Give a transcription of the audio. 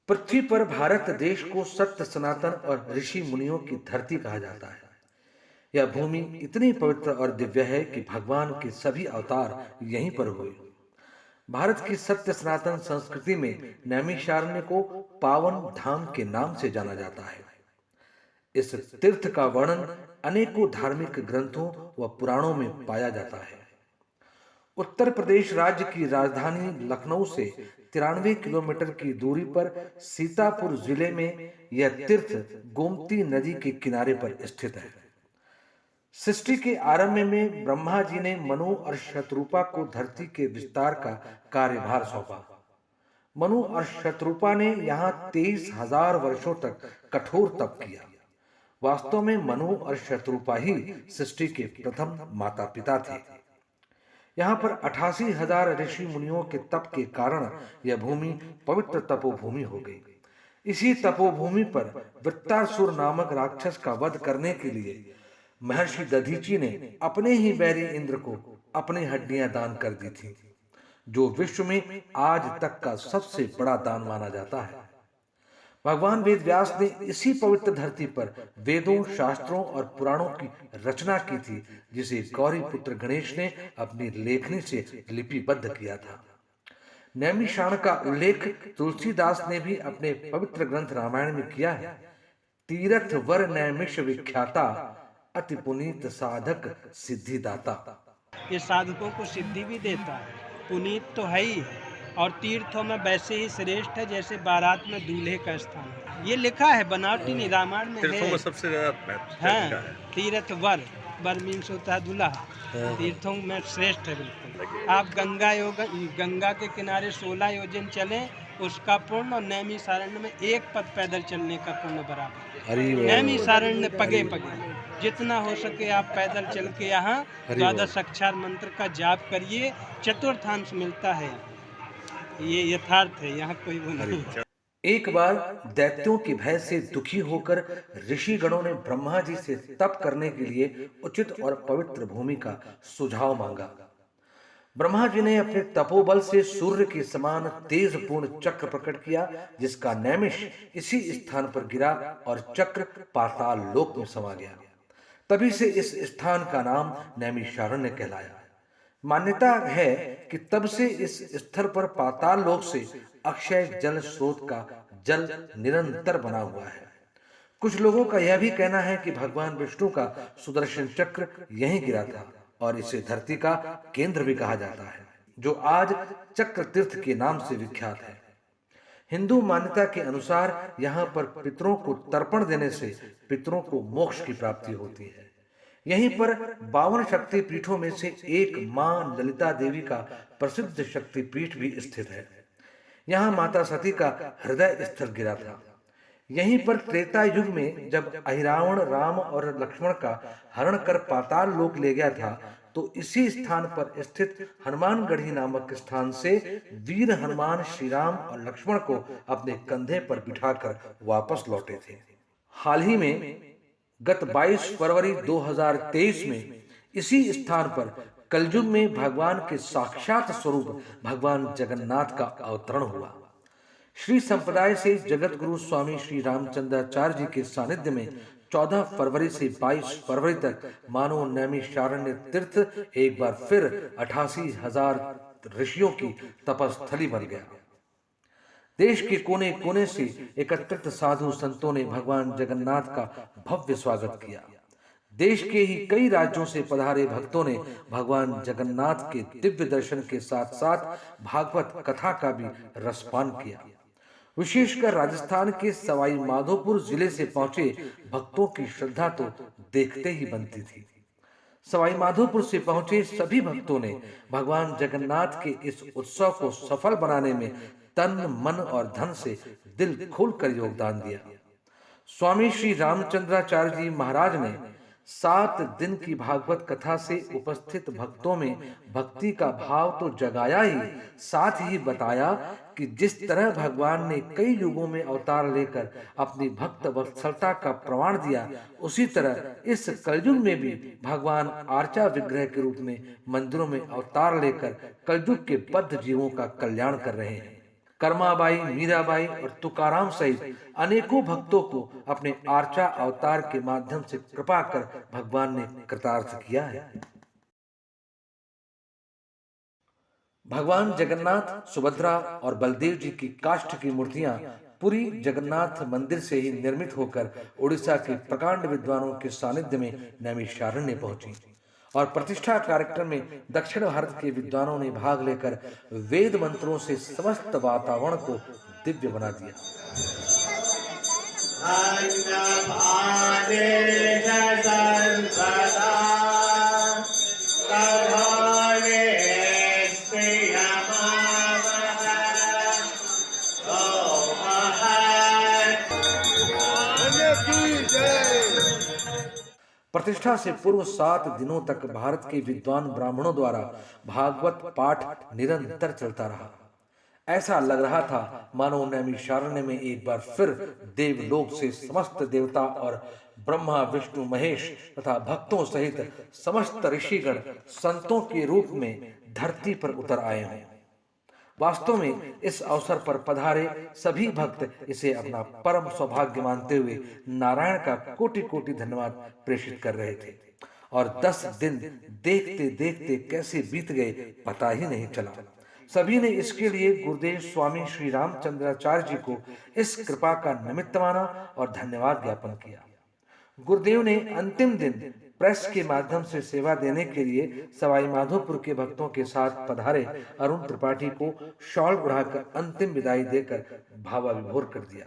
पृथ्वी पर भारत देश को सत्य सनातन और ऋषि मुनियों की धरती कहा जाता है। यह भूमि इतनी पवित्र और दिव्य है कि भगवान के सभी अवतार यहीं पर हुए। भारत की सत्य सनातन संस्कृति में नैमिषारण्य को पावन धाम के नाम से जाना जाता है। इस तीर्थ का वर्णन अनेकों धार्मिक ग्रंथों व पुराणों में पाया जाता है। उत्तर प्रदेश राज्य की राजधानी लखनऊ से 93 किलोमीटर की दूरी पर सीतापुर जिले में यह तीर्थ गोमती नदी के किनारे पर स्थित है। सृष्टि के आरंभ में ब्रह्मा जी ने मनु और शतरूपा को धरती के विस्तार का कार्यभार सौंपा। मनु और शतरूपा ने यहाँ 23,000 वर्षों तक कठोर तप किया। वास्तव में मनु और शतरूपा ही सृष्टि के प्रथम माता पिता थे। यहाँ पर 88,000 ऋषि मुनियों के तप के कारण यह भूमि पवित्र तपोभूमि हो गई। इसी तपोभूमि पर वृत्तासुर नामक राक्षस का वध करने के लिए महर्षि दधीची ने अपने ही बैरी इंद्र को अपनी हड्डियां दान कर दी थी, जो विश्व में आज तक का सबसे बड़ा दान माना जाता है। भगवान वेद व्यास ने इसी पवित्र धरती पर वेदों, शास्त्रों और पुराणों की रचना की थी, जिसे गौरी पुत्र गणेश ने अपनी लेखनी से लिपिबद्ध किया था। नैमिषारण्य का उल्लेख तुलसीदास ने भी अपने पवित्र ग्रंथ रामायण में किया है। तीरथ वर नैमिष विख्याता, अति पुनीत साधक सिद्धिदाता। ये साधकों को सिद्धि भी देता है, पुनीत तो है ही है, और तीर्थों में वैसे ही श्रेष्ठ है जैसे बारात में दूल्हे का स्थान है। ये लिखा है, बनावटी नहीं, रामायण में तीर्थों है। में सबसे ज्यादा हाँ, तीर्थ वर, वर मीन्स होता है दूल्हा। तीर्थों में श्रेष्ठ है बिल्कुल। आप गंगा के किनारे 16 योजन चलें, उसका पुण्य, और नैमिषारण्य में एक पद पैदल चलने का पुण्य बराबर। नैमिषारण्य पगे पगे जितना हो सके आप पैदल चल के यहाँ 12 अक्षर मंत्र का जाप करिए, चतुर्थांश मिलता है। ये यथार्थ है, यहाँ कोई वो नहीं। एक बार दैत्यों के भय से दुखी होकर ऋषि गणों ने ब्रह्मा जी से तप करने के लिए उचित और पवित्र भूमि का सुझाव मांगा। ब्रह्मा जी ने अपने तपोबल से सूर्य के समान तेज पूर्ण चक्र प्रकट किया, जिसका नैमिष इसी स्थान पर गिरा और चक्र पाताल लोक में समा गया। तभी से इस स्थान का नाम नैमिषारण्य कहलाया। मान्यता है कि तब से इस स्थल पर पाताल लोक से अक्षय जल स्रोत का जल निरंतर बना हुआ है। कुछ लोगों का यह भी कहना है कि भगवान विष्णु का सुदर्शन चक्र यहीं गिरा था और इसे धरती का केंद्र भी कहा जाता है, जो आज चक्र तीर्थ के नाम से विख्यात है। हिंदू मान्यता के अनुसार यहाँ पर पितरों को तर्पण देने से पितरों को मोक्ष की प्राप्ति होती है। यहीं पर 52 शक्ति पीठों में से एक मां ललिता देवी का प्रसिद्ध शक्ति पीठ भी स्थित है। यहाँ माता सती का हृदय स्थल गिरा था। यहीं पर त्रेता युग में जब अहिरावण राम और लक्ष्मण का हरण कर पाताल लोक ले गया था, तो इसी स्थान पर स्थित हनुमानगढ़ी नामक स्थान से वीर हनुमान श्री राम और लक्ष्मण को अपने कंधे पर बिठाकर वापस लौटे थे। हाल ही में गत 22 फरवरी 2023 में इसी स्थान पर कलयुग में भगवान के साक्षात स्वरूप भगवान जगन्नाथ का अवतरण हुआ। श्री संप्रदाय से जगत गुरु स्वामी श्री रामचंद्राचार्य जी के सानिध्य में 14 फरवरी से 22 फरवरी तक मानो नैमिषारण्य तीर्थ एक बार फिर 88,000 ऋषियों की तपस्थली बन गया। देश के कोने कोने से एकत्रित साधु संतों ने भगवान जगन्नाथ का भव्य स्वागत किया। देश के ही कई राज्यों से पधारे भक्तों ने भगवान जगन्नाथ के दिव्य दर्शन के साथ साथ भागवत कथा का भी रसपान किया। विशेषकर राजस्थान के सवाई माधोपुर जिले से पहुंचे भक्तों की श्रद्धा तो देखते ही बनती थी। सवाई माधोपुर से पहुंचे सभी भक्तों ने भगवान जगन्नाथ के इस उत्सव को सफल बनाने में तन मन और धन से दिल खोलकर योगदान दिया। स्वामी श्री रामचंद्राचार्य जी महाराज ने 7 दिन की भागवत कथा से उपस्थित भक्तों में भक्ति का भाव तो जगाया ही, साथ ही बताया कि जिस तरह भगवान ने कई युगों में अवतार लेकर अपनी भक्त वत्सलता का प्रमाण दिया, उसी तरह इस कलयुग में भी भगवान आर्चा विग्रह के रूप में मंदिरों में अवतार लेकर कलयुग के बद्ध जीवों का कल्याण कर रहे हैं। कर्माबाई, मीराबाई और तुकाराम सहित अनेकों भक्तों को अपने आर्चा अवतार के माध्यम से कृपा कर भगवान ने कृतार्थ किया है। भगवान जगन्नाथ, सुभद्रा और बलदेव जी की काष्ठ की मूर्तियां पुरी जगन्नाथ मंदिर से ही निर्मित होकर उड़ीसा के प्रकांड विद्वानों के सानिध्य में नैमिषारण्य पहुंची और प्रतिष्ठा कार्यक्रम में दक्षिण भारत के विद्वानों ने भाग लेकर वेद मंत्रों से समस्त वातावरण को दिव्य बना दिया। प्रतिष्ठा से पूर्व 7 दिनों तक भारत के विद्वान ब्राह्मणों द्वारा भागवत पाठ निरंतर चलता रहा। ऐसा लग रहा था मानो नैमिषारण्य में एक बार फिर देवलोक से समस्त देवता और ब्रह्मा, विष्णु, महेश तथा भक्तों सहित समस्त ऋषिगण संतों के रूप में धरती पर उतर आए हैं। वास्तव में इस अवसर पर पधारे सभी भक्त इसे अपना परम सौभाग्य मानते हुए नारायण का कोटि कोटि धन्यवाद प्रेषित कर रहे थे और 10 दिन देखते देखते कैसे बीत गए पता ही नहीं चला। सभी ने इसके लिए गुरुदेव स्वामी श्री रामचंद्राचार्य जी को इस कृपा का निमित्त माना और धन्यवाद ज्ञापन किया। गुरुदेव ने अंतिम दिन प्रेस के माध्यम से सेवा देने के लिए सवाई माधोपुर के भक्तों के साथ पधारे अरुण त्रिपाठी को शॉल उड़ाकर अंतिम विदाई देकर भावाविभोर कर दिया।